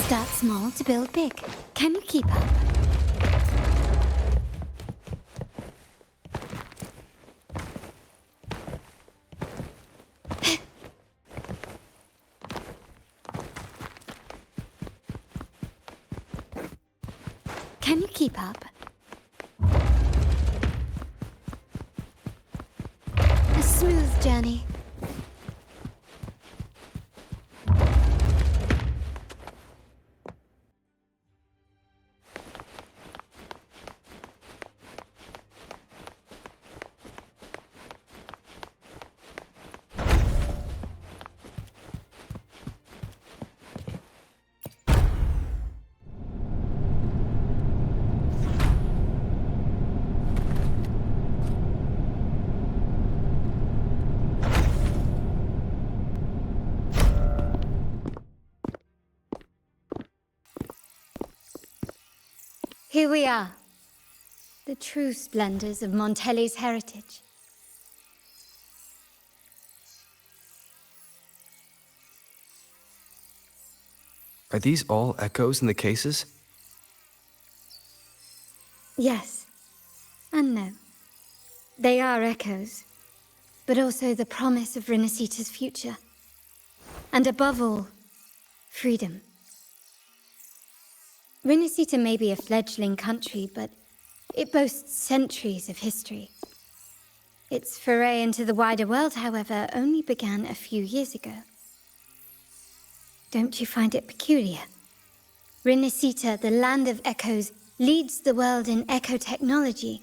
Start small to build big. Can you keep up? Can you keep up? A smooth journey. Here we are, the true splendors of Montelli's heritage. Are these all echoes in the cases? Yes, and no. They are echoes, but also the promise of Renacita's future. And above all, freedom. Renacita may be a fledgling country, but it boasts centuries of history. Its foray into the wider world, however, only began a few years ago. Don't you find it peculiar? Renacita, the land of echoes, leads the world in echo technology,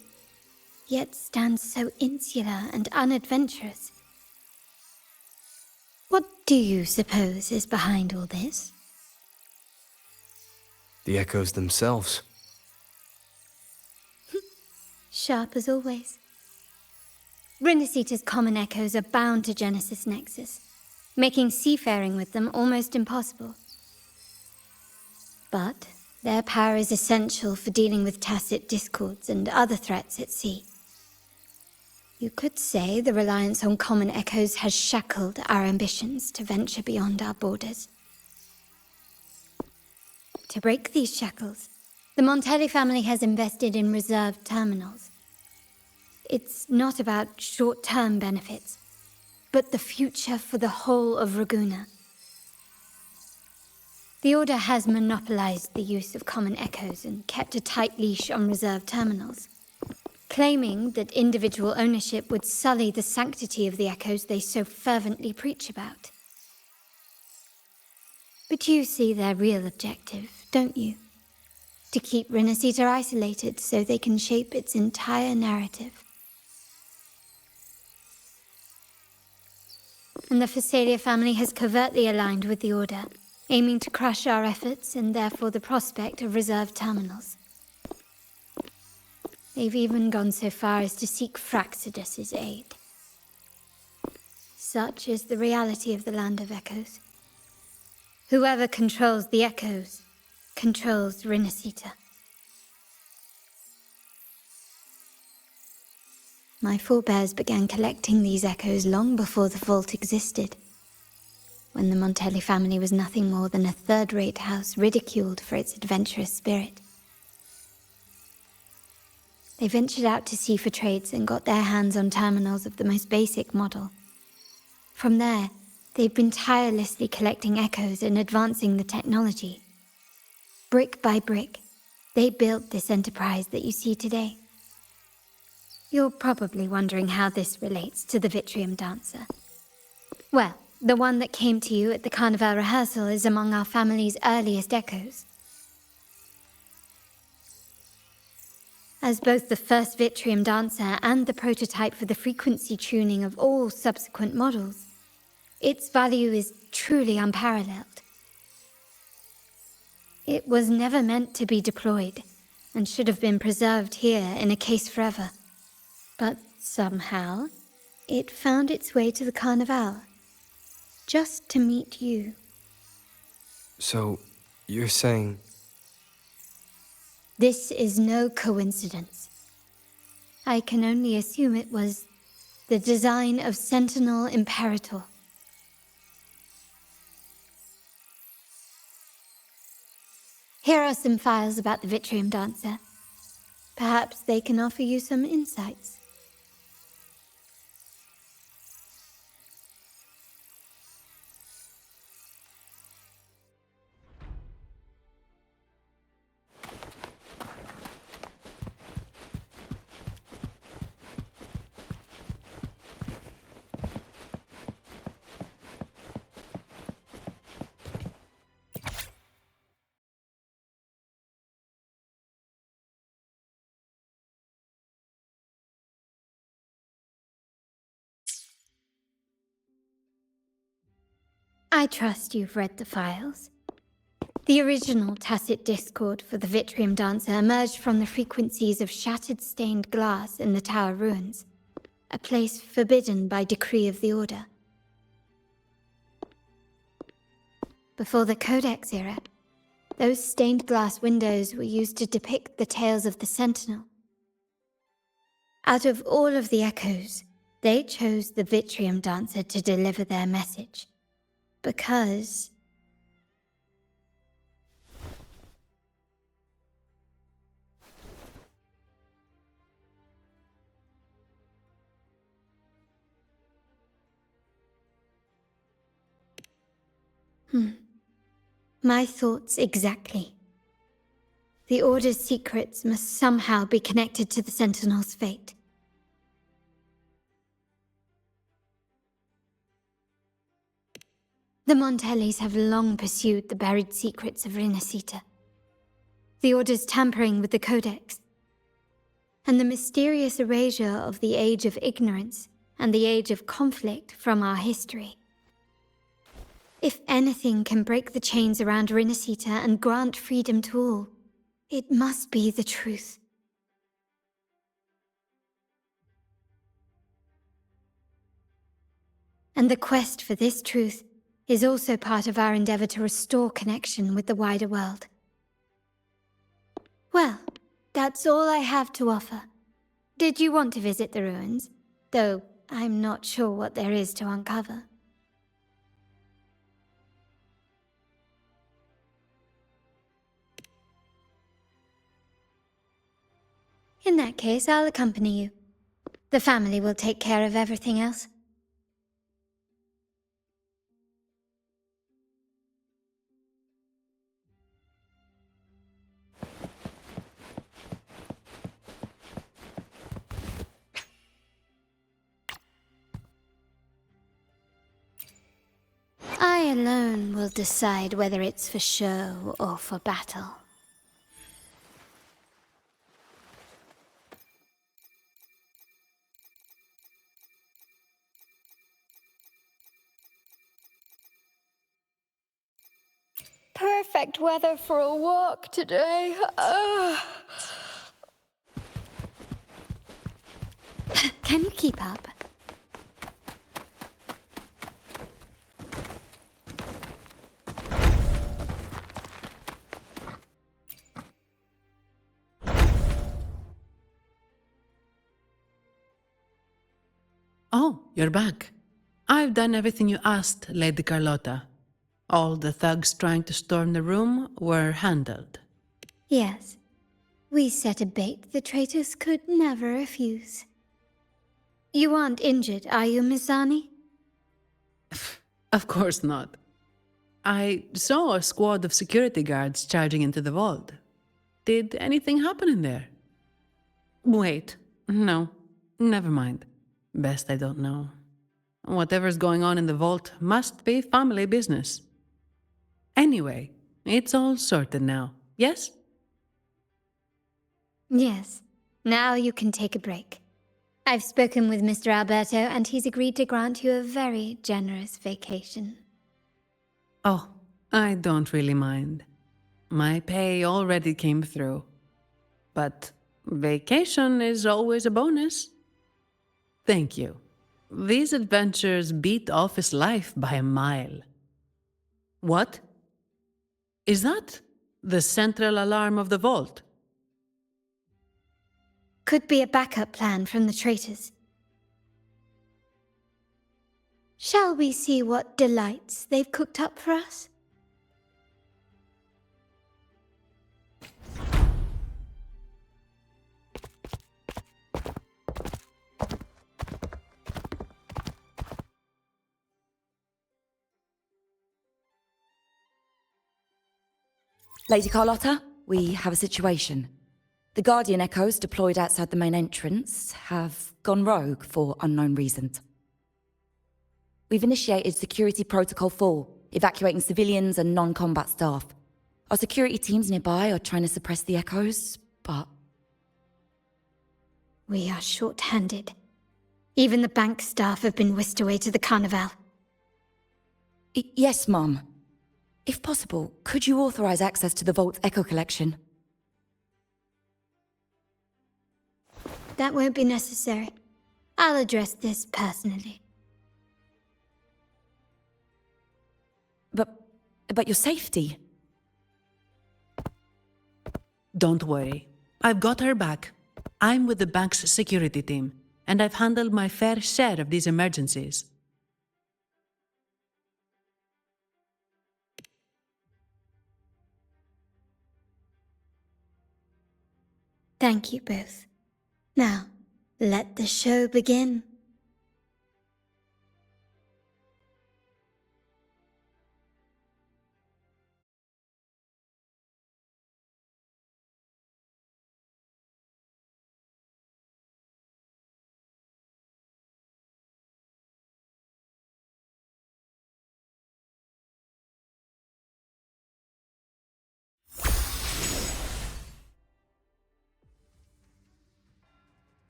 yet stands so insular and unadventurous. What do you suppose is behind all this? The echoes themselves. Sharp as always. Renacita's common echoes are bound to Genesis Nexus, making seafaring with them almost impossible. But their power is essential for dealing with tacit discords and other threats at sea. You could say the reliance on common echoes has shackled our ambitions to venture beyond our borders. To break these shackles, the Montelli family has invested in reserved terminals. It's not about short-term benefits, but the future for the whole of Ragusa. The Order has monopolized the use of common echoes and kept a tight leash on reserved terminals, claiming that individual ownership would sully the sanctity of the echoes they so fervently preach about. But you see their real objective, don't you? To keep Renacita isolated so they can shape its entire narrative. And the Phasalia family has covertly aligned with the Order, aiming to crush our efforts and therefore the prospect of reserved terminals. They've even gone so far as to seek Fraxidus's aid. Such is the reality of the Land of Echoes. Whoever controls the echoes controls Renacita. My forebears began collecting these echoes long before the vault existed, when the Montelli family was nothing more than a third-rate house ridiculed for its adventurous spirit. They ventured out to sea for trades and got their hands on terminals of the most basic model. From there, they've been tirelessly collecting echoes and advancing the technology. Brick by brick, they built this enterprise that you see today. You're probably wondering how this relates to the Vitrium Dancer. Well, the one that came to you at the Carnival rehearsal is among our family's earliest echoes. As both the first Vitrium Dancer and the prototype for the frequency tuning of all subsequent models, its value is truly unparalleled. It was never meant to be deployed, and should have been preserved here in a case forever. But somehow, it found its way to the Carnival, just to meet you. So, you're saying... This is no coincidence. I can only assume it was the design of Sentinel Imperator. Here are some files about the Vitrium Dancer. Perhaps they can offer you some insights. I trust you've read the files. The original tacit discord for the Vitrium Dancer emerged from the frequencies of shattered stained glass in the tower ruins, a place forbidden by decree of the Order. Before the Codex era, those stained glass windows were used to depict the tales of the Sentinel. Out of all of the echoes, they chose the Vitrium Dancer to deliver their message. Because... My thoughts exactly. The Order's secrets must somehow be connected to the Sentinel's fate. The Montellis have long pursued the buried secrets of Rinascita. The Order's tampering with the Codex, and the mysterious erasure of the Age of Ignorance and the Age of Conflict from our history. If anything can break the chains around Rinascita and grant freedom to all, it must be the truth. And the quest for this truth is also part of our endeavor to restore connection with the wider world. Well, that's all I have to offer. Did you want to visit the ruins? Though I'm not sure what there is to uncover. In that case, I'll accompany you. The family will take care of everything else. I alone will decide whether it's for show or for battle. Perfect weather for a walk today. Can you keep up? Oh, you're back. I've done everything you asked, Lady Carlotta. All the thugs trying to storm the room were handled. Yes. We set a bait the traitors could never refuse. You aren't injured, are you, Miss Zani? Of course not. I saw a squad of security guards charging into the vault. Did anything happen in there? Wait, no, never mind. Best I don't know. Whatever's going on in the vault must be family business. Anyway, it's all sorted now, yes? Yes. Now you can take a break. I've spoken with Mr. Alberto, and he's agreed to grant you a very generous vacation. Oh, I don't really mind. My pay already came through. But vacation is always a bonus. Thank you. These adventures beat office life by a mile. What? Is that the central alarm of the vault? Could be a backup plan from the traitors. Shall we see what delights they've cooked up for us? Lady Carlotta, we have a situation. The Guardian Echoes deployed outside the main entrance have gone rogue for unknown reasons. We've initiated Security Protocol 4, evacuating civilians and non-combat staff. Our security teams nearby are trying to suppress the Echoes, but... We are short-handed. Even the bank staff have been whisked away to the Carnival. Yes, Mum. If possible, could you authorize access to the Vault's Echo collection? That won't be necessary. I'll address this personally. But your safety? Don't worry. I've got her back. I'm with the bank's security team, and I've handled my fair share of these emergencies. Thank you both. Now, let the show begin.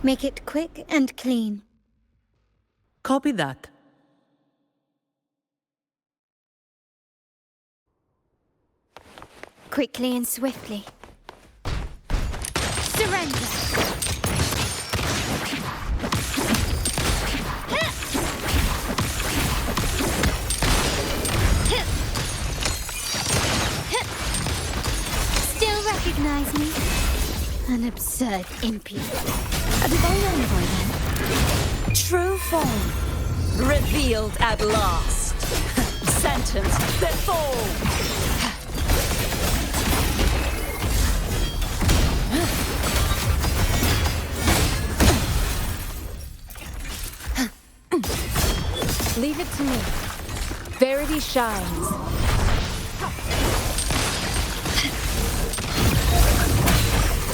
Make it quick and clean. Copy that. Quickly and swiftly. Surrender! Still recognize me? An absurd impudence. Are we going on by then? True form. Revealed at last. Sentence before. Leave it to me. Verity shines.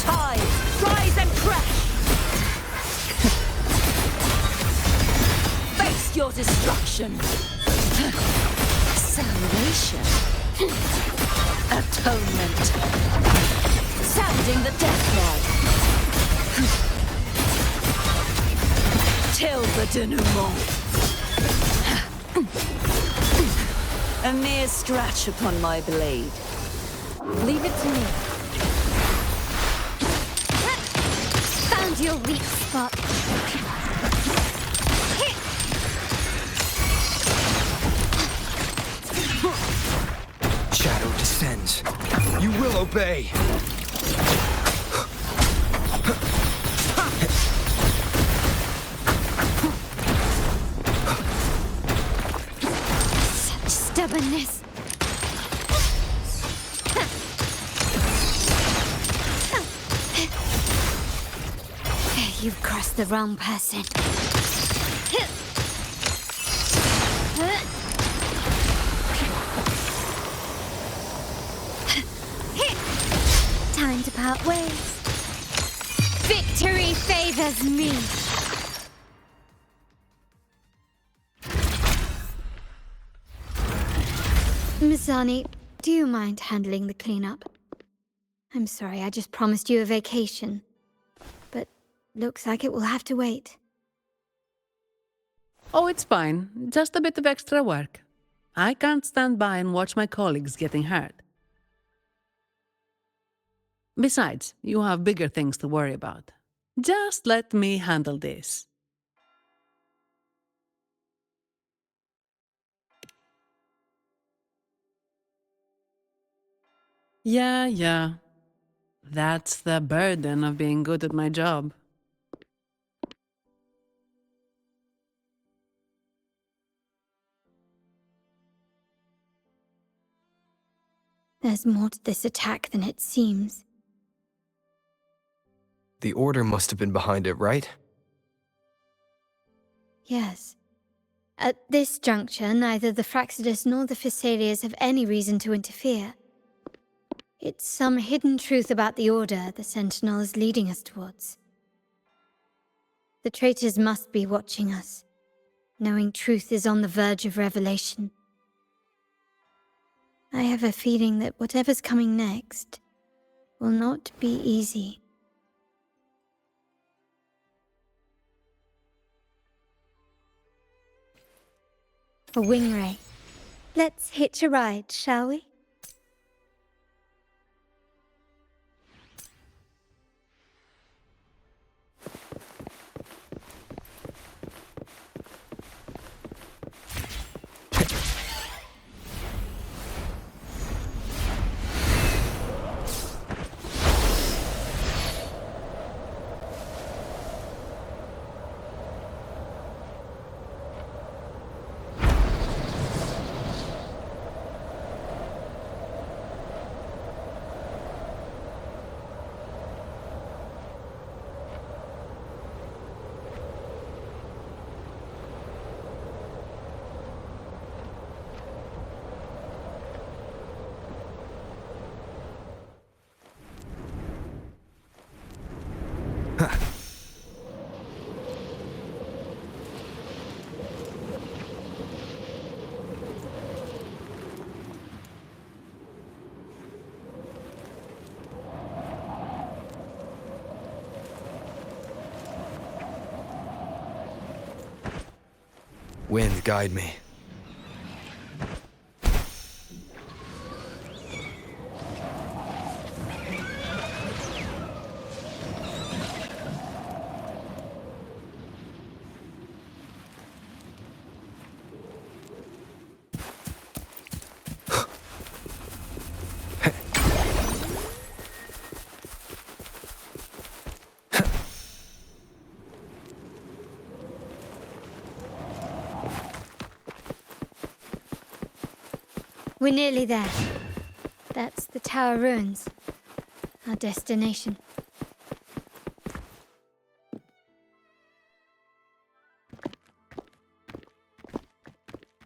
Tides, rise and crash! Face your destruction! Salvation! Atonement! Sounding the death cry! Till the denouement! A mere scratch upon my blade. Leave it to me. Found your weak spot. Shadow descends. You will obey. Such stubbornness. You've crossed the wrong person. Time to part ways. Victory favors me. Mizani, do you mind handling the cleanup? I'm sorry, I just promised you a vacation. But looks like it will have to wait. Oh, it's fine. Just a bit of extra work. I can't stand by and watch my colleagues getting hurt. Besides, you have bigger things to worry about. Just let me handle this. Yeah. That's the burden of being good at my job. There's more to this attack than it seems. The Order must have been behind it, right? Yes. At this juncture, neither the Fraxidus nor the Physaelias have any reason to interfere. It's some hidden truth about the Order the Sentinel is leading us towards. The traitors must be watching us, knowing truth is on the verge of revelation. I have a feeling that whatever's coming next will not be easy. A wing ray. Let's hitch a ride, shall we? Wind, guide me. We're nearly there. That's the Tower Ruins, our destination.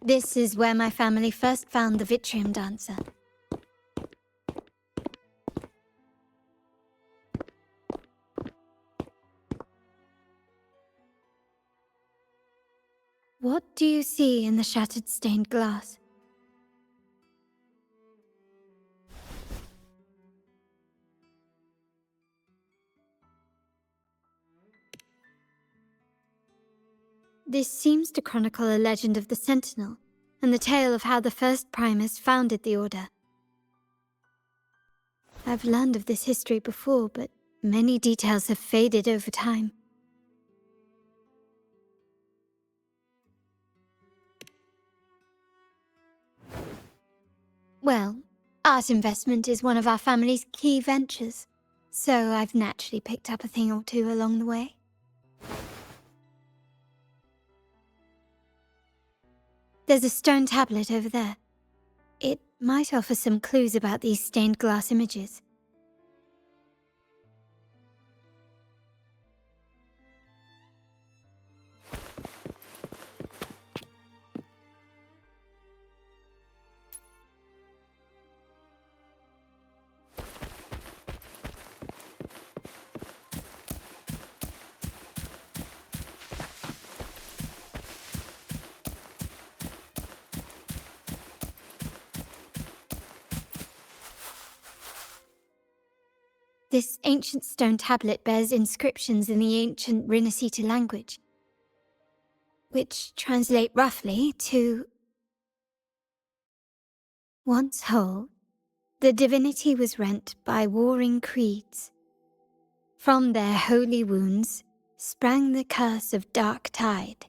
This is where my family first found the Vitrium Dancer. What do you see in the shattered stained glass? This seems to chronicle a legend of the Sentinel, and the tale of how the first Primus founded the Order. I've learned of this history before, but many details have faded over time. Well, art investment is one of our family's key ventures, so I've naturally picked up a thing or two along the way. There's a stone tablet over there. It might offer some clues about these stained glass images. This ancient stone tablet bears inscriptions in the ancient Rinascita language, which translate roughly to once whole, the divinity was rent by warring creeds. From their holy wounds sprang the curse of dark tide.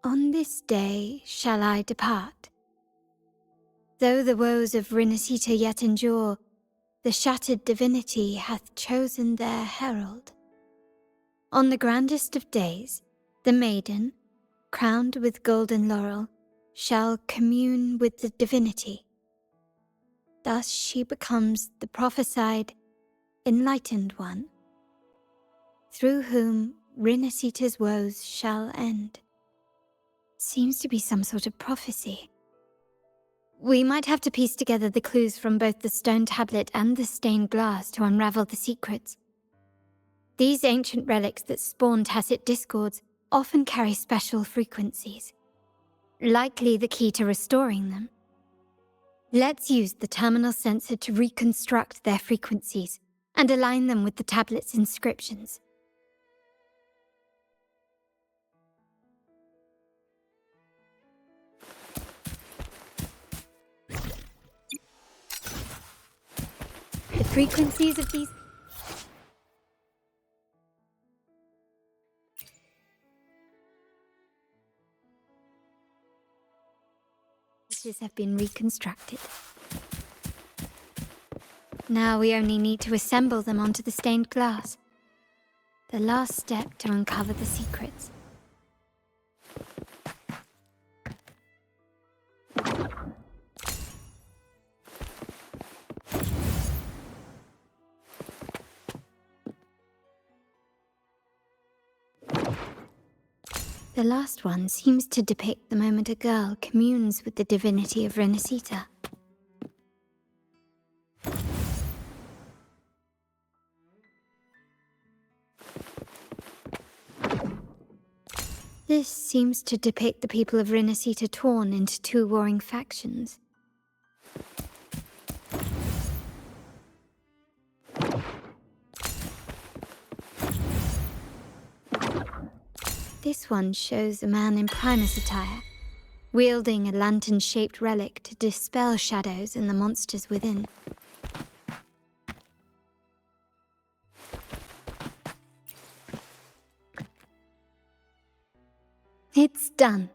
On this day shall I depart. Though the woes of Rinascita yet endure, the shattered divinity hath chosen their herald. On the grandest of days, the maiden, crowned with golden laurel, shall commune with the divinity. Thus she becomes the prophesied, enlightened one, through whom Rinasita's woes shall end. Seems to be some sort of prophecy. We might have to piece together the clues from both the stone tablet and the stained glass to unravel the secrets. These ancient relics that spawn tacit discords often carry special frequencies, likely the key to restoring them. Let's use the terminal sensor to reconstruct their frequencies and align them with the tablet's inscriptions. The frequencies of these messages have been reconstructed. Now we only need to assemble them onto the stained glass. The last step to uncover the secrets. The last one seems to depict the moment a girl communes with the divinity of Rinasita. This seems to depict the people of Rinasita torn into two warring factions. This one shows a man in Primus attire, wielding a lantern-shaped relic to dispel shadows and the monsters within. It's done.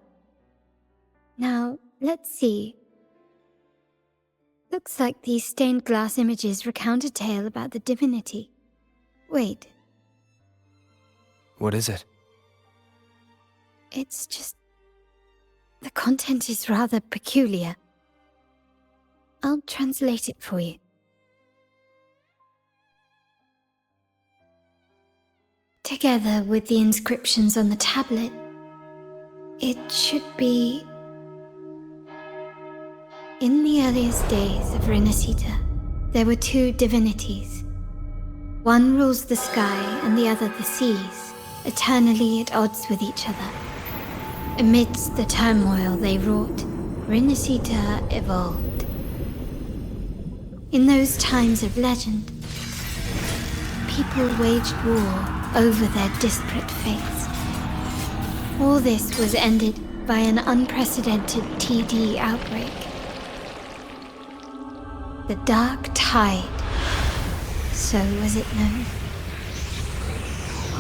Now, let's see. Looks like these stained glass images recount a tale about the divinity. Wait, What is it? it's just... the content is rather peculiar. I'll translate it for you. Together with the inscriptions on the tablet, it should be... In the earliest days of Rinasita, there were two divinities. One rules the sky and the other the seas, eternally at odds with each other. Amidst the turmoil they wrought, Rinasita evolved. In those times of legend, people waged war over their disparate fates. All this was ended by an unprecedented TD outbreak. The Dark Tide, so was it known.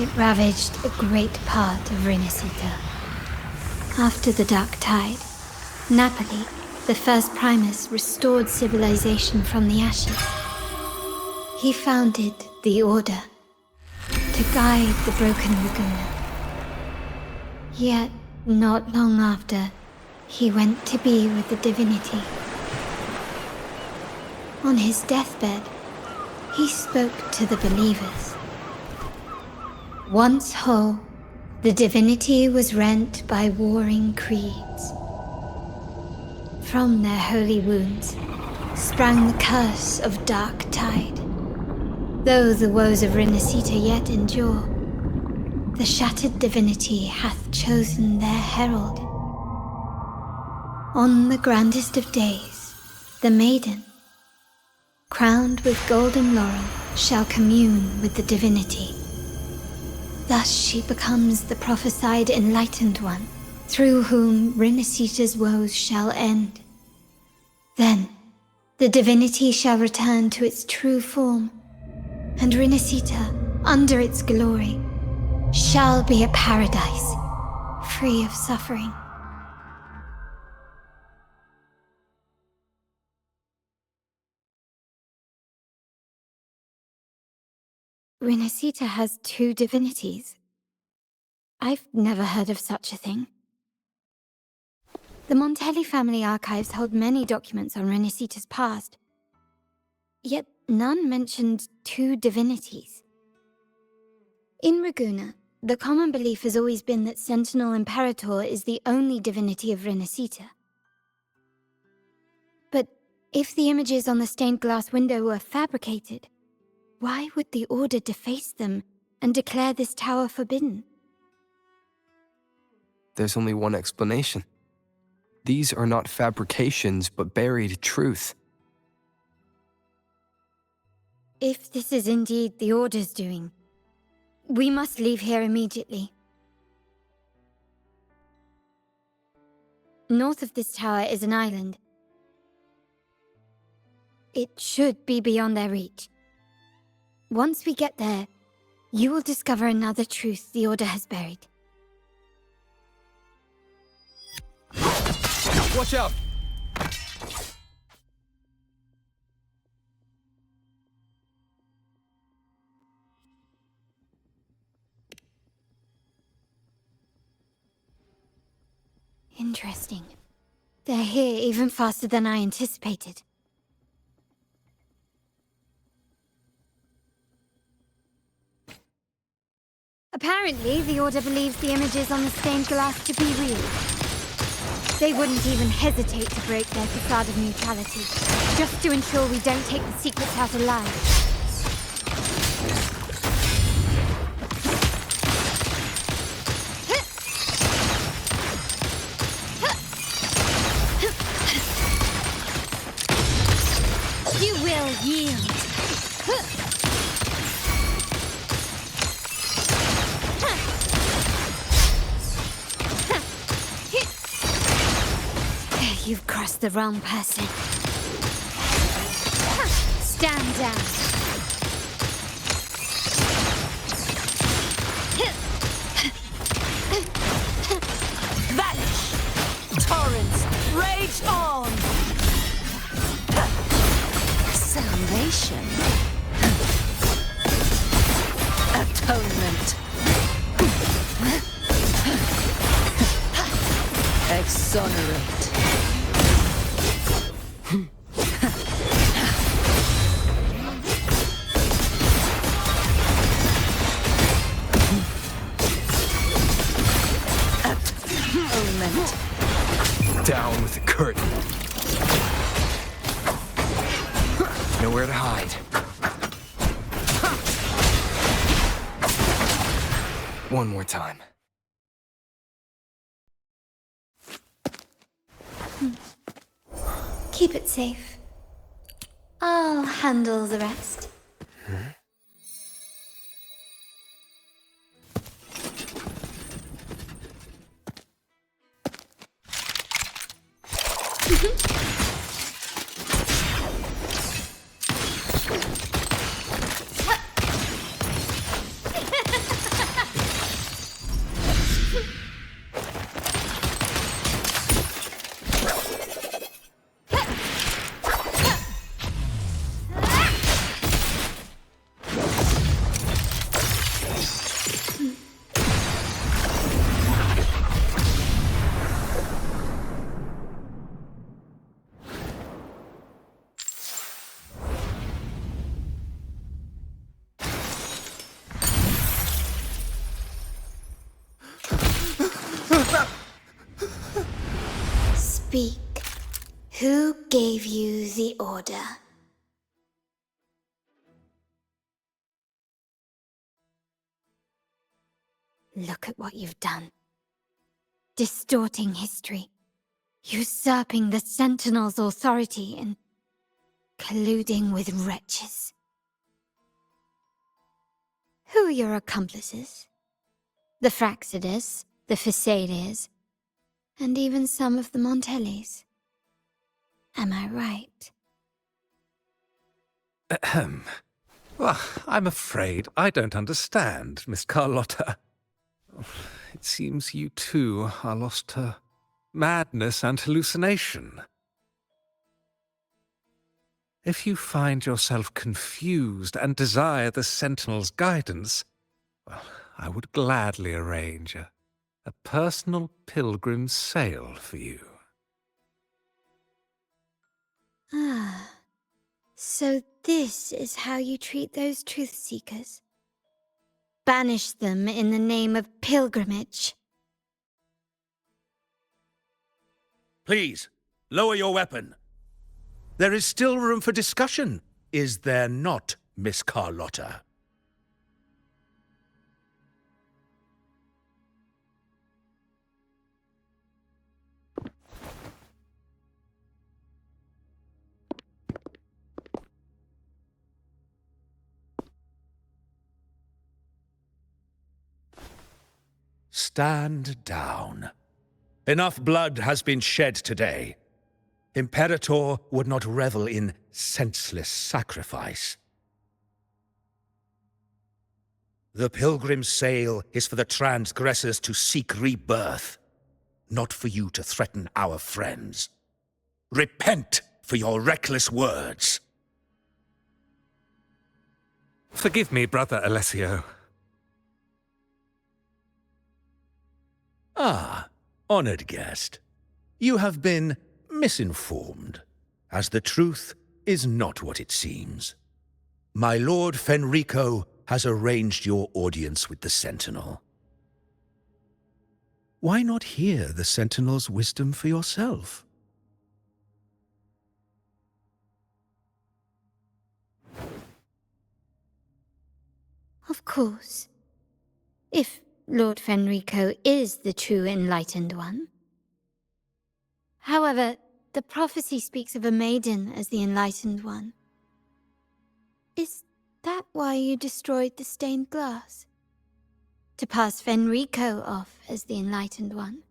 It ravaged a great part of Rinasita. After the Dark Tide, Napoli, the first Primus, restored civilization from the ashes. He founded the Order to guide the broken Laguna. Yet, not long after, he went to be with the divinity. On his deathbed, he spoke to the believers. Once whole, the divinity was rent by warring creeds. From their holy wounds sprang the curse of Dark Tide. Though the woes of Rinasita yet endure, the shattered divinity hath chosen their herald. On the grandest of days, the maiden, crowned with golden laurel, shall commune with the divinity. Thus she becomes the prophesied enlightened one, through whom Rinasita's woes shall end. Then, the divinity shall return to its true form, and Rinasita, under its glory, shall be a paradise, free of suffering. Rinasita has two divinities. I've never heard of such a thing. The Montelli family archives hold many documents on Rinasita's past, Yet none mentioned two divinities. In Raguna, the common belief has always been that Sentinel Imperator is the only divinity of Renacita. But if the images on the stained glass window were fabricated, why would the Order deface them and declare this tower forbidden? There's only one explanation. These are not fabrications, but buried truth. If this is indeed the Order's doing, we must leave here immediately. North of this tower is an island. It should be beyond their reach. Once we get there, you will discover another truth the Order has buried. Watch out! Interesting. They're here even faster than I anticipated. Apparently, the Order believes the images on the stained glass to be real. They wouldn't even hesitate to break their facade of neutrality, just to ensure we don't take the secrets out alive. You will yield. You've crossed the wrong person. Stand down. Vanish! Torrents, rage on! Salvation. Atonement. Exonerate. Down with the curtain. Nowhere to hide. One more time. Keep it safe. I'll handle the rest. Speak. Who gave you the order? Look at what you've done. Distorting history, usurping the Sentinel's authority, and colluding with wretches. Who are your accomplices? The Fraxides, the Facades, and even some of the Montellis. Am I right? Ahem. Well, I'm afraid I don't understand, Miss Carlotta. It seems you too are lost to madness and hallucination. If you find yourself confused and desire the Sentinel's guidance, well, I would gladly arrange a personal pilgrim's sail for you. Ah, so This is how you treat those truth seekers. Banish them in the name of pilgrimage. Please, lower your weapon. There is still room for discussion, is there not, Miss Carlotta? Stand down. Enough blood has been shed today. Imperator would not revel in senseless sacrifice. The pilgrim's sail is for the transgressors to seek rebirth, not for you to threaten our friends. Repent for your reckless words. Forgive me, Brother Alessio. Ah, honored guest. You have been misinformed, as the truth is not what it seems. My Lord Fenrico has arranged your audience with the Sentinel. Why not hear the Sentinel's wisdom for yourself? Of course. If Lord Fenrico is the true Enlightened One. However, the prophecy speaks of a maiden as the Enlightened One. Is that why you destroyed the stained glass? To pass Fenrico off as the Enlightened One?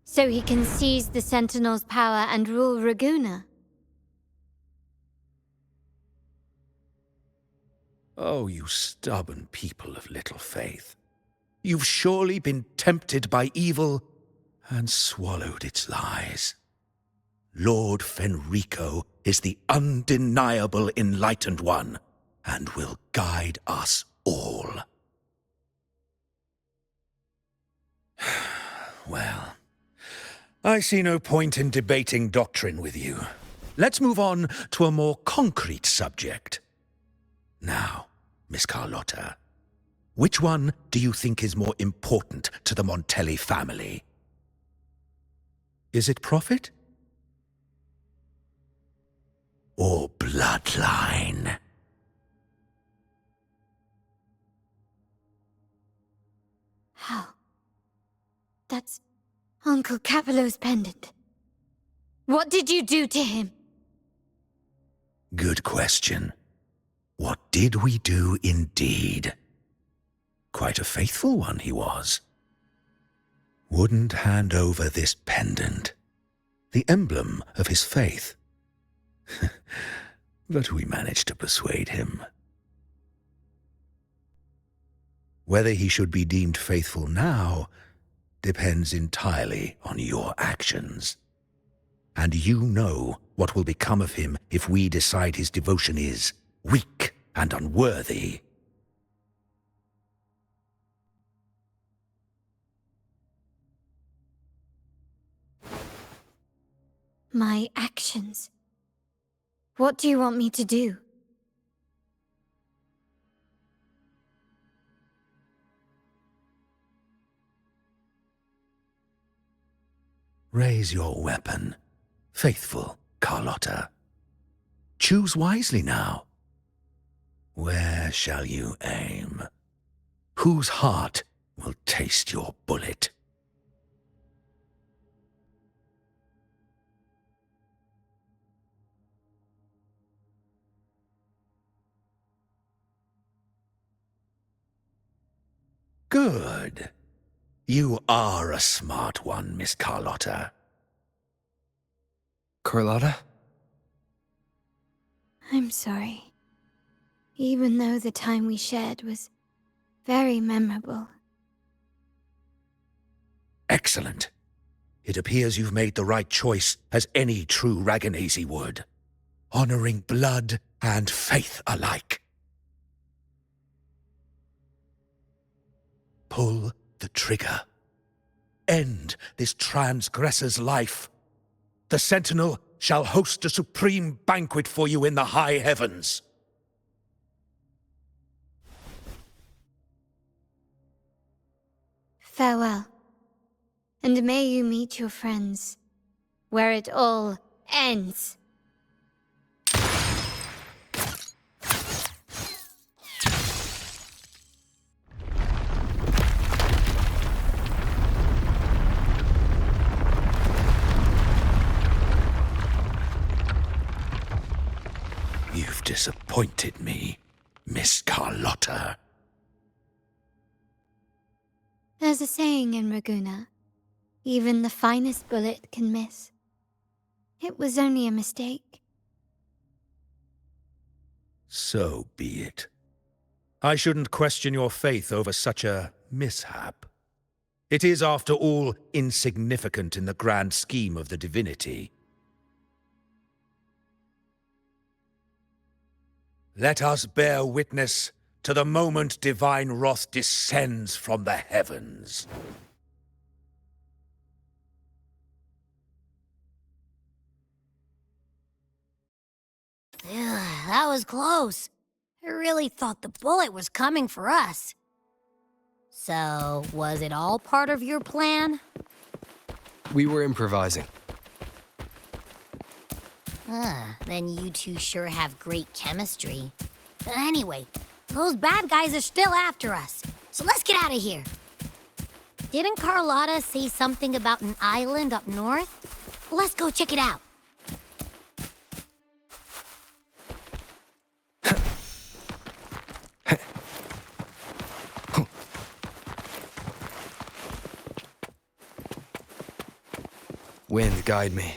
So he can seize the Sentinel's power and rule Raguna? Oh, you stubborn people of little faith. You've surely been tempted by evil and swallowed its lies. Lord Fenrico is the undeniable Enlightened One and will guide us all. Well, I see no point in debating doctrine with you. Let's move on to a more concrete subject. Now, Miss Carlotta, which one do you think is more important to the Montelli family? Is it profit? Or bloodline? How? That's Uncle Capello's pendant. What did you do to him? Good question. What did we do indeed? Quite a faithful one he was. Wouldn't hand over this pendant, the emblem of his faith. But we managed to persuade him. Whether he should be deemed faithful now depends entirely on your actions. And you know what will become of him if we decide his devotion is weak and unworthy. My actions. What do you want me to do? Raise your weapon, faithful Carlotta. Choose wisely now. Where shall you aim? Whose heart will taste your bullet? Good. You are a smart one, Miss Carlotta. Carlotta? I'm sorry. Even though the time we shared was very memorable. Excellent. It appears you've made the right choice, as any true Raganese would. Honoring blood and faith alike. Pull the trigger. End this transgressor's life. The Sentinel shall host a supreme banquet for you in the high heavens. Farewell. And may you meet your friends, where it all ends. You've disappointed me, Miss Carlotta. There's a saying in Raguna, even the finest bullet can miss. It was only a mistake. So be it. I shouldn't question your faith over such a mishap. It is, after all, insignificant in the grand scheme of the divinity. Let us bear witness to the moment divine wrath descends from the heavens. That was close. I really thought the bullet was coming for us. So, was it all part of your plan? We were improvising. Then you two sure have great chemistry. Anyway, those bad guys are still after us, so let's get out of here. Didn't Carlotta say something about an island up north? Let's go check it out. Wind, guide me.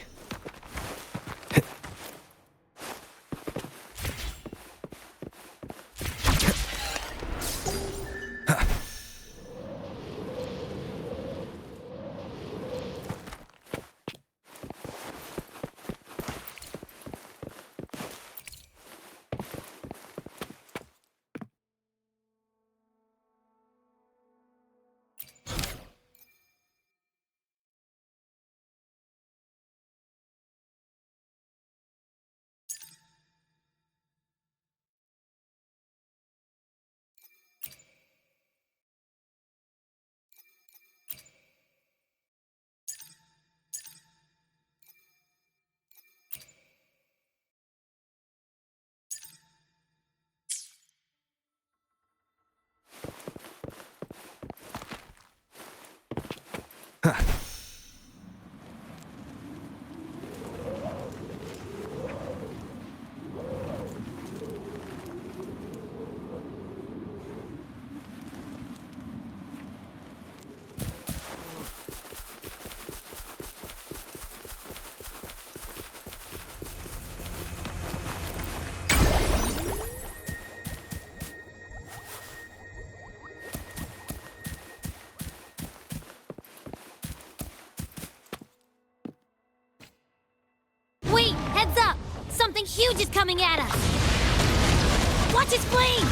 Wait, heads up! Something huge is coming at us! Watch its flame!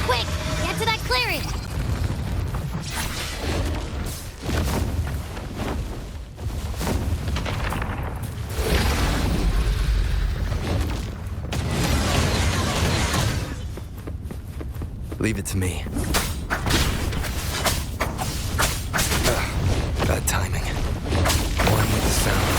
Quick, get to that clearing! Leave it to me. Bad timing. One with the sounds.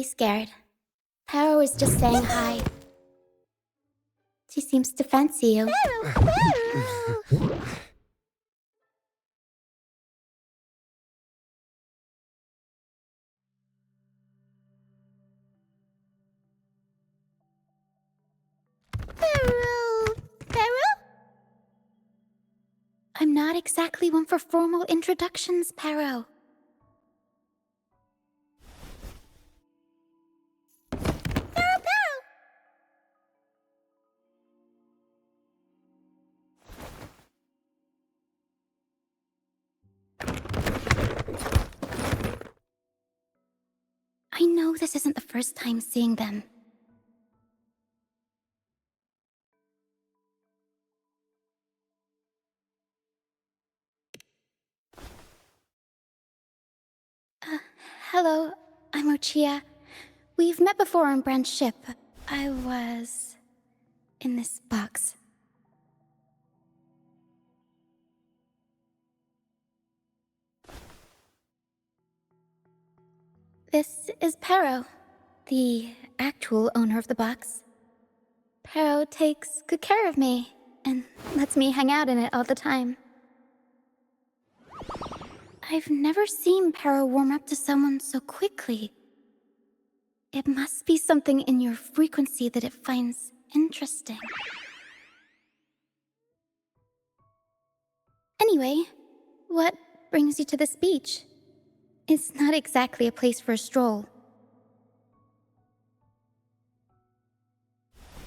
scared. Paro is just saying hi. She seems to fancy you. Paro? I'm not exactly one for formal introductions, Paro. I know this isn't the first time seeing them. Hello, I'm Ochia. We've met before on Brand's ship. I was in this box. This is Paro, the actual owner of the box. Paro takes good care of me and lets me hang out in it all the time. I've never seen Paro warm up to someone so quickly. It must be something in your frequency that it finds interesting. Anyway, what brings you to this beach? It's not exactly a place for a stroll.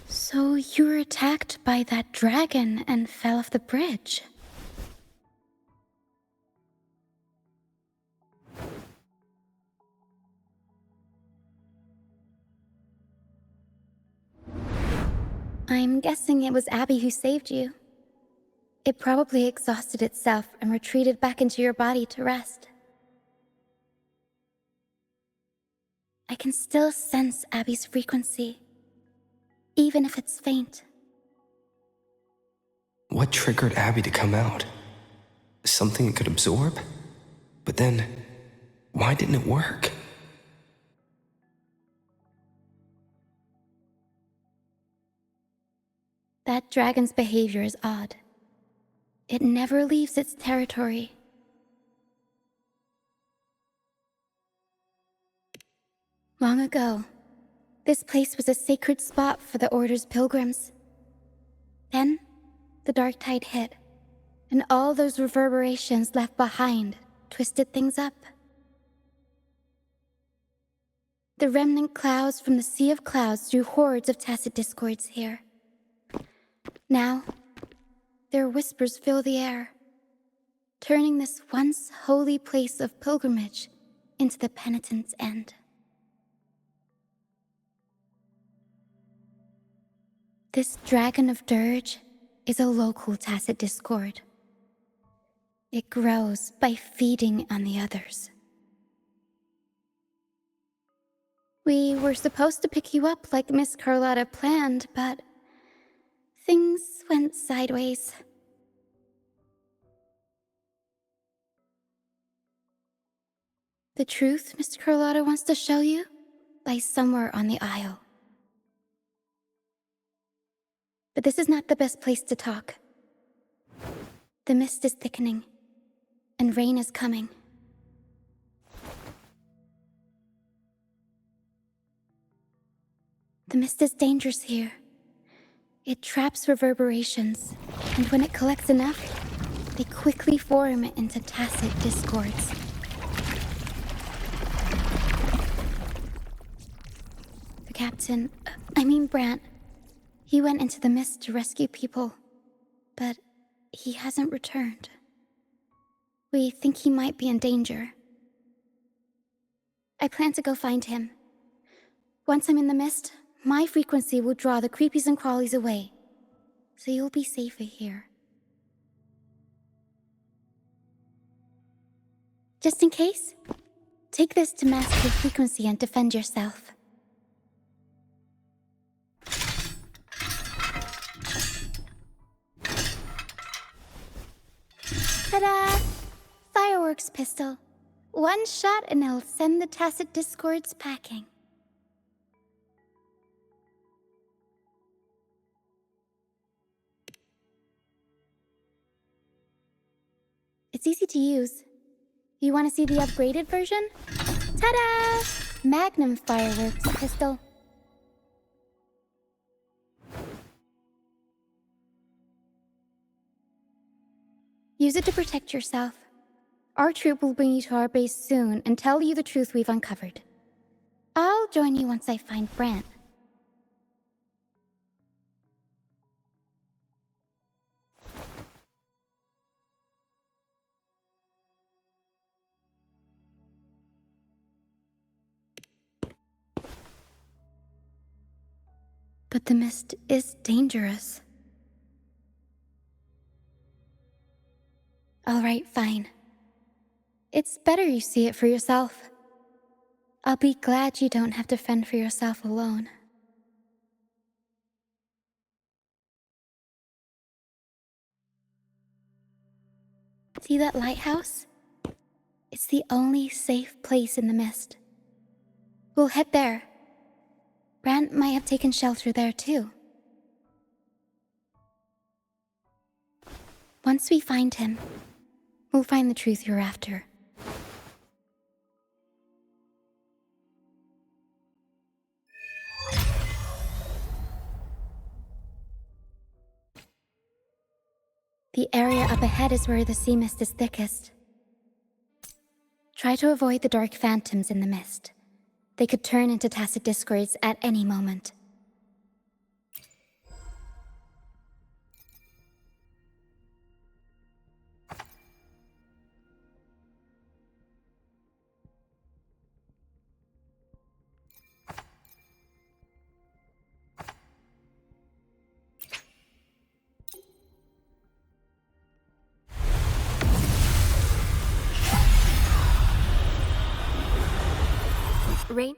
So you were attacked by that dragon and fell off the bridge. I'm guessing it was Abby who saved you. It probably exhausted itself and retreated back into your body to rest. I can still sense Abby's frequency, even if it's faint. What triggered Abby to come out? Something it could absorb? But then, why didn't it work? That dragon's behavior is odd. It never leaves its territory. Long ago, this place was a sacred spot for the Order's pilgrims. Then, the dark tide hit, and all those reverberations left behind twisted things up. The remnant clouds from the Sea of Clouds drew hordes of tacit discords here. Now, their whispers fill the air, turning this once holy place of pilgrimage into the penitent's end. This Dragon of Dirge is a local tacit discord. It grows by feeding on the others. We were supposed to pick you up like Miss Carlotta planned, but things went sideways. The truth Miss Carlotta wants to show you lies somewhere on the aisle. But this is not the best place to talk. The mist is thickening, and rain is coming. The mist is dangerous here. It traps reverberations, and when it collects enough, they quickly form into tacit discords. The captain, Brant, he went into the mist to rescue people, but he hasn't returned. We think he might be in danger. I plan to go find him. Once I'm in the mist, my frequency will draw the creepies and crawlies away, so you'll be safer here. Just in case, take this to mask your frequency and defend yourself. Ta-da! Fireworks pistol. One shot and it'll send the tacit discords packing. It's easy to use. You want to see the upgraded version? Ta-da! Magnum fireworks pistol. Use it to protect yourself. Our troop will bring you to our base soon and tell you the truth we've uncovered. I'll join you once I find Brant. But the mist is dangerous. All right, fine. It's better you see it for yourself. I'll be glad you don't have to fend for yourself alone. See that lighthouse? It's the only safe place in the mist. We'll head there. Brant might have taken shelter there too. Once we find him, we'll find the truth you're after. The area up ahead is where the sea mist is thickest. Try to avoid the dark phantoms in the mist. They could turn into tacit discords at any moment. Rain?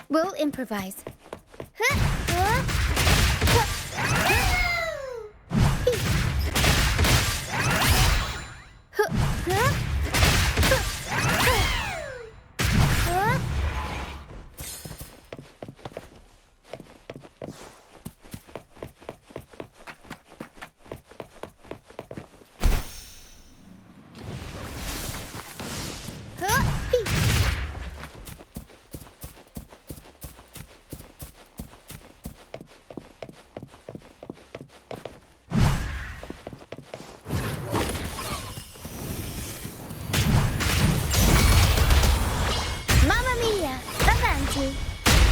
We'll improvise.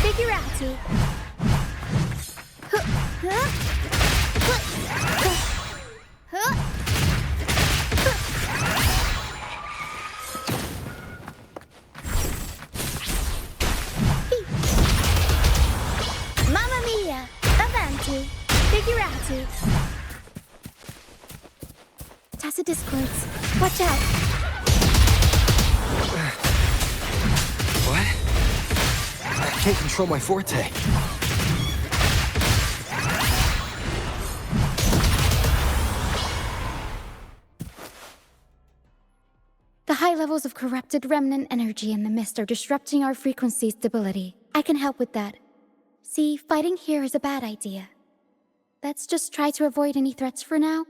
Figurati. What? I can't control my forte. The high levels of corrupted remnant energy in the mist are disrupting our frequency stability. I can help with that. See, fighting here is a bad idea. Let's just try to avoid any threats for now.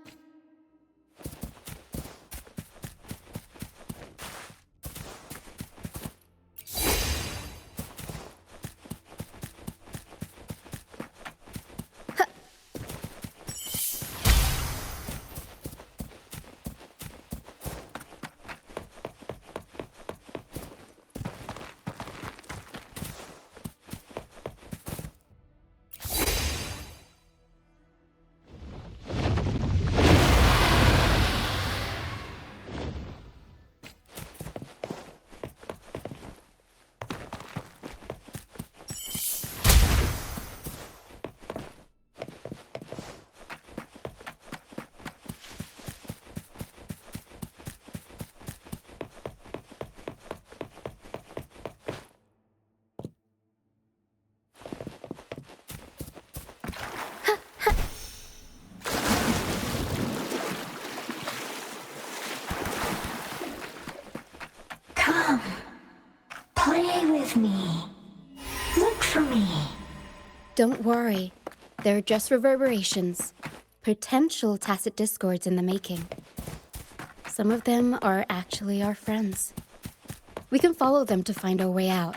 Come, play with me. Look for me. Don't worry. They're just reverberations. Potential tacit discords in the making. Some of them are actually our friends. We can follow them to find our way out.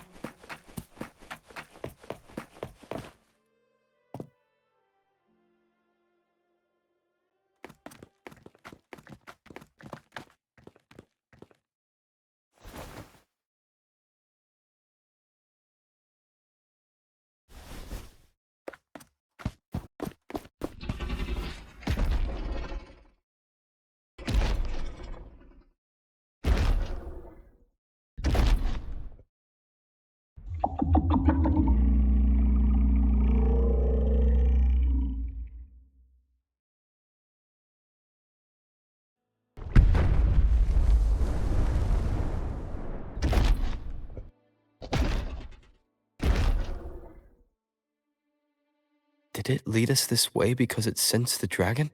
Did it lead us this way because it sensed the dragon?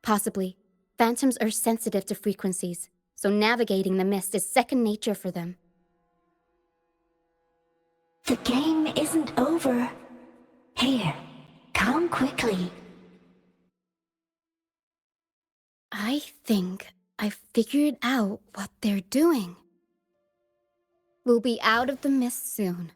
Possibly. Phantoms are sensitive to frequencies, so navigating the mist is second nature for them. The game isn't over. Here, come quickly. I think I figured out what they're doing. We'll be out of the mist soon.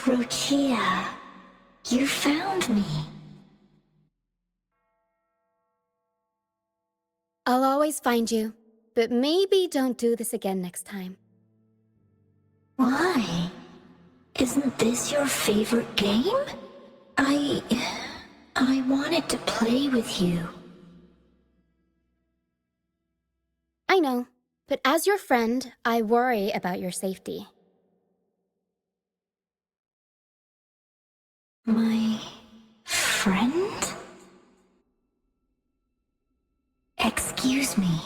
Rochia, you found me. I'll always find you, but maybe don't do this again next time. Why? Isn't this your favorite game? I wanted to play with you. I know, but as your friend, I worry about your safety. My friend? Excuse me.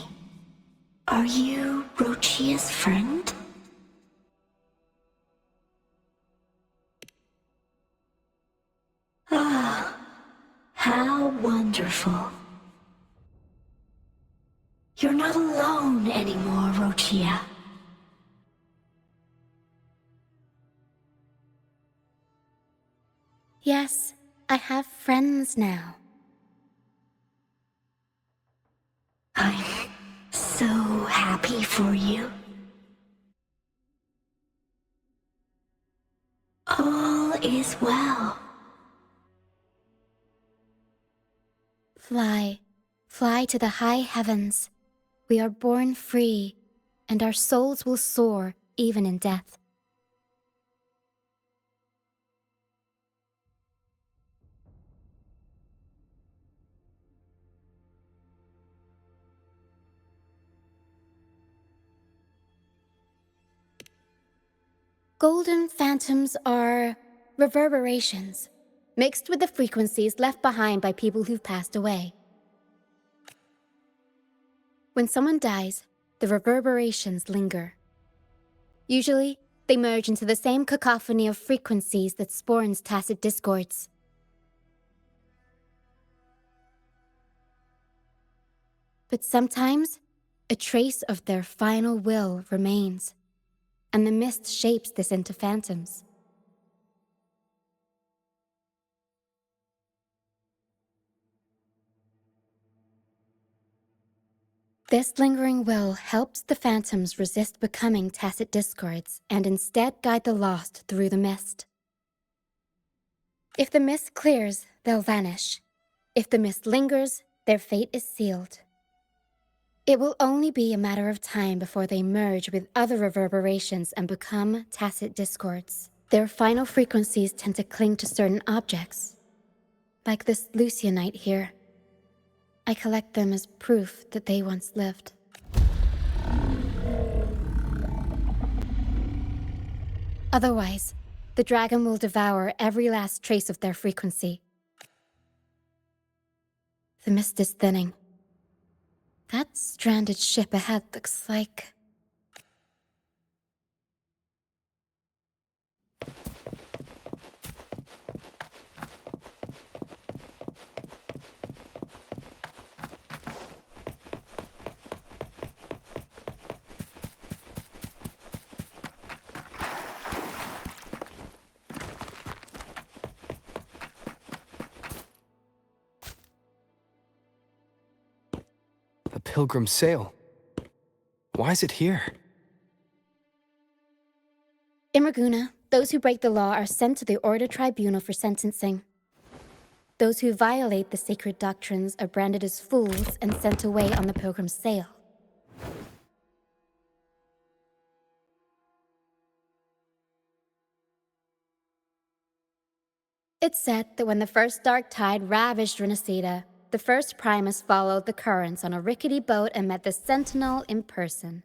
Are you Rochia's friend? Ah, how wonderful. You're not alone anymore, Rochia. Yes, I have friends now. I'm so happy for you. All is well. Fly, fly to the high heavens. We are born free, and our souls will soar even in death. Golden phantoms are reverberations, mixed with the frequencies left behind by people who've passed away. When someone dies, the reverberations linger. Usually, they merge into the same cacophony of frequencies that spawns tacit discords. But sometimes, a trace of their final will remains, and the mist shapes this into phantoms. This lingering will helps the phantoms resist becoming tacit discords and instead guide the lost through the mist. If the mist clears, they'll vanish. If the mist lingers, their fate is sealed. It will only be a matter of time before they merge with other reverberations and become tacit discords. Their final frequencies tend to cling to certain objects, like this Lucianite here. I collect them as proof that they once lived. Otherwise, the dragon will devour every last trace of their frequency. The mist is thinning. That stranded ship ahead looks like... The Pilgrim's Sail. Why is it here? In Raguna, those who break the law are sent to the Order Tribunal for sentencing. Those who violate the sacred doctrines are branded as fools and sent away on the Pilgrim's Sail. It's said that when the first dark tide ravaged Renacida, the first Primus followed the currents on a rickety boat and met the Sentinel in person.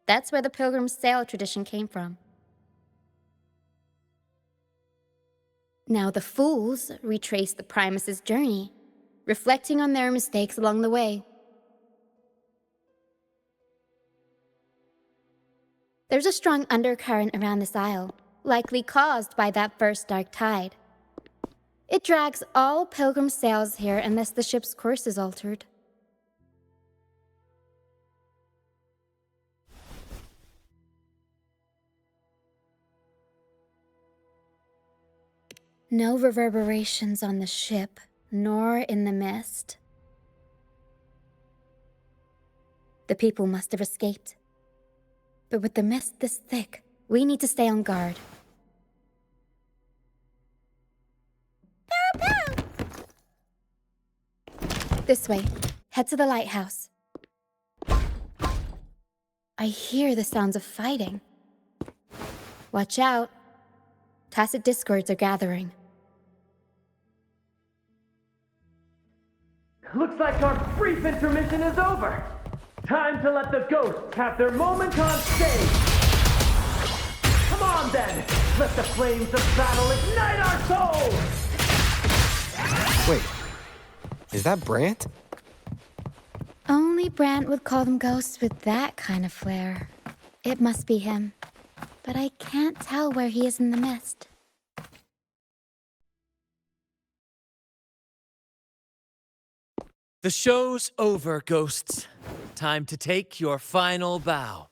That's where the Pilgrim's Sail tradition came from. Now the fools retrace the Primus's journey, reflecting on their mistakes along the way. There's a strong undercurrent around this isle, likely caused by that first dark tide. It drags all pilgrim sails here unless the ship's course is altered. No reverberations on the ship, nor in the mist. The people must have escaped. But with the mist this thick, we need to stay on guard. This way. Head to the lighthouse. I hear the sounds of fighting. Watch out. Tacit discords are gathering. Looks like our brief intermission is over. Time to let the ghosts have their moment on stage. Come on then, let the flames of battle ignite our souls! Wait, is that Brant? Only Brant would call them ghosts with that kind of flair. It must be him. But I can't tell where he is in the mist. The show's over, ghosts. Time to take your final bow.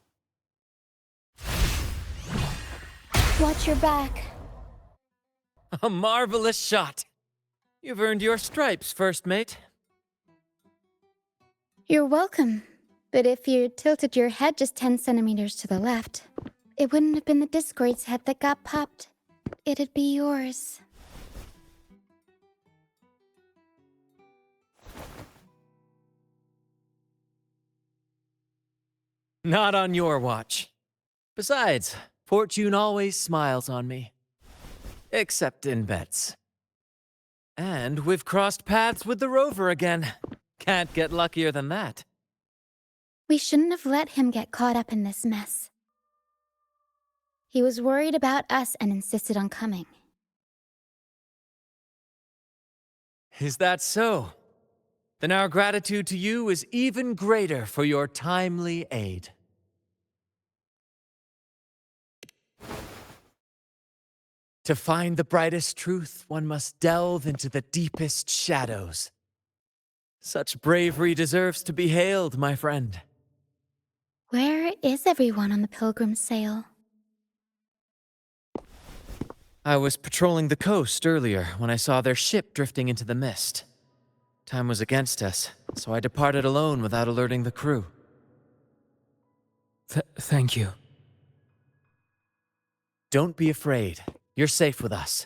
Watch your back. A marvelous shot. You've earned your stripes, first mate. You're welcome. But if you tilted your head just 10 centimeters to the left, it wouldn't have been the Discord's head that got popped. It'd be yours. Not on your watch. Besides, fortune always smiles on me. Except in bets. And we've crossed paths with the rover again. Can't get luckier than that. We shouldn't have let him get caught up in this mess. He was worried about us and insisted on coming. Is that so? Then our gratitude to you is even greater for your timely aid. To find the brightest truth, one must delve into the deepest shadows. Such bravery deserves to be hailed, my friend. Where is everyone on the Pilgrim's sail? I was patrolling the coast earlier when I saw their ship drifting into the mist. Time was against us, so I departed alone without alerting the crew. Thank you. Don't be afraid. You're safe with us.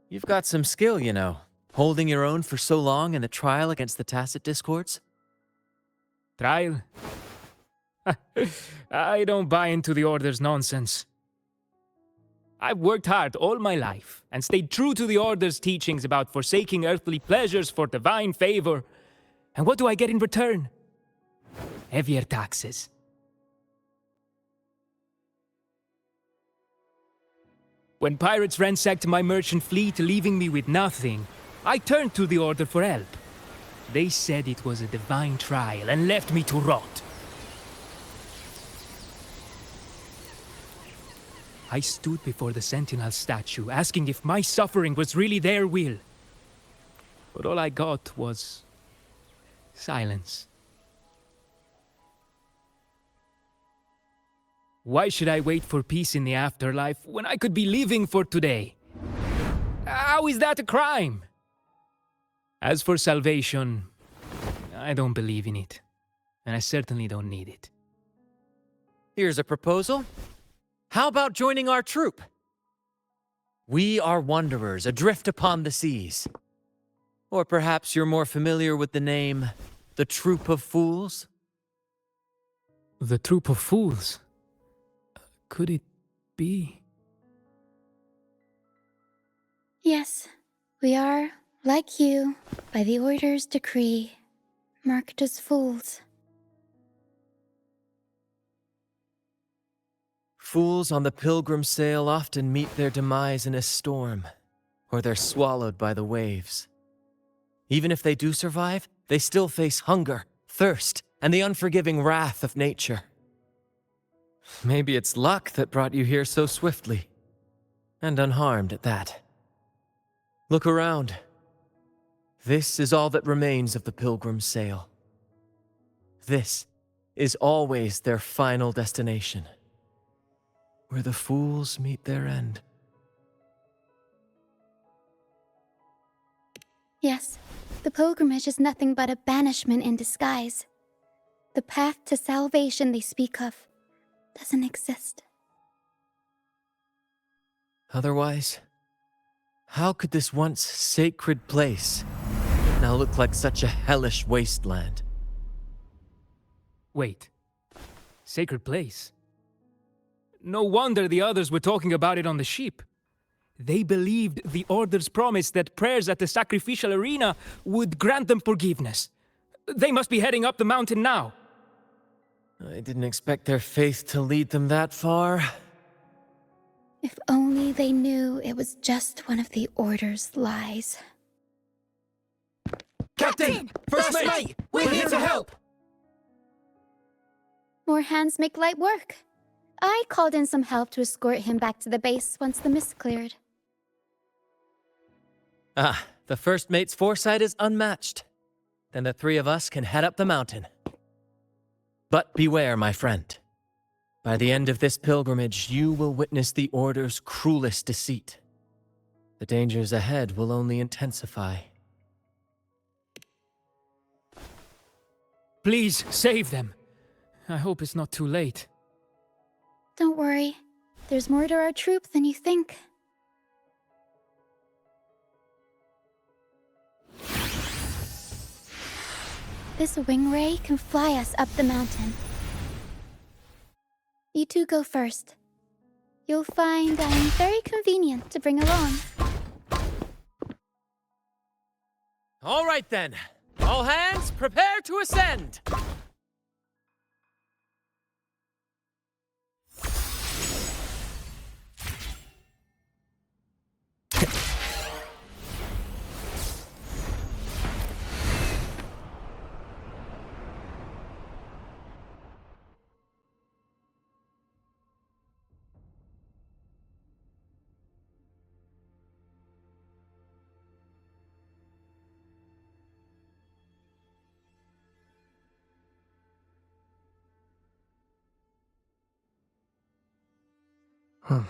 You've got some skill, you know, holding your own for so long in the trial against the Tacit Discords. Trial? I don't buy into the Order's nonsense. I've worked hard all my life and stayed true to the Order's teachings about forsaking earthly pleasures for divine favor. And what do I get in return? Heavier taxes. When pirates ransacked my merchant fleet, leaving me with nothing, I turned to the Order for help. They said it was a divine trial and left me to rot. I stood before the Sentinel statue, asking if my suffering was really their will. But all I got was silence. Why should I wait for peace in the afterlife when I could be living for today? How is that a crime? As for salvation, I don't believe in it. And I certainly don't need it. Here's a proposal. How about joining our troop? We are wanderers adrift upon the seas. Or perhaps you're more familiar with the name, the Troop of Fools? The Troop of Fools? Could it be? Yes, we are, like you, by the Order's decree, marked as fools. Fools on the pilgrim sail often meet their demise in a storm, or they're swallowed by the waves. Even if they do survive, they still face hunger, thirst, and the unforgiving wrath of nature. Maybe it's luck that brought you here so swiftly, and unharmed at that. Look around. This is all that remains of the pilgrim's sail. This is always their final destination, where the fools meet their end. Yes, the pilgrimage is nothing but a banishment in disguise. The path to salvation they speak of doesn't exist. Otherwise, how could this once sacred place now look like such a hellish wasteland? Wait. Sacred place? No wonder the others were talking about it on the ship. They believed the Order's promise that prayers at the sacrificial arena would grant them forgiveness. They must be heading up the mountain now. I didn't expect their faith to lead them that far. If only they knew it was just one of the Order's lies. Captain! First Mate! We're here to help! More hands make light work. I called in some help to escort him back to the base once the mist cleared. Ah, the first mate's foresight is unmatched. Then the three of us can head up the mountain. But beware, my friend. By the end of this pilgrimage, you will witness the Order's cruelest deceit. The dangers ahead will only intensify. Please save them. I hope it's not too late. Don't worry. There's more to our troop than you think. This wing ray can fly us up the mountain. You two go first. You'll find I'm very convenient to bring along. All right then. All hands, prepare to ascend! Huh.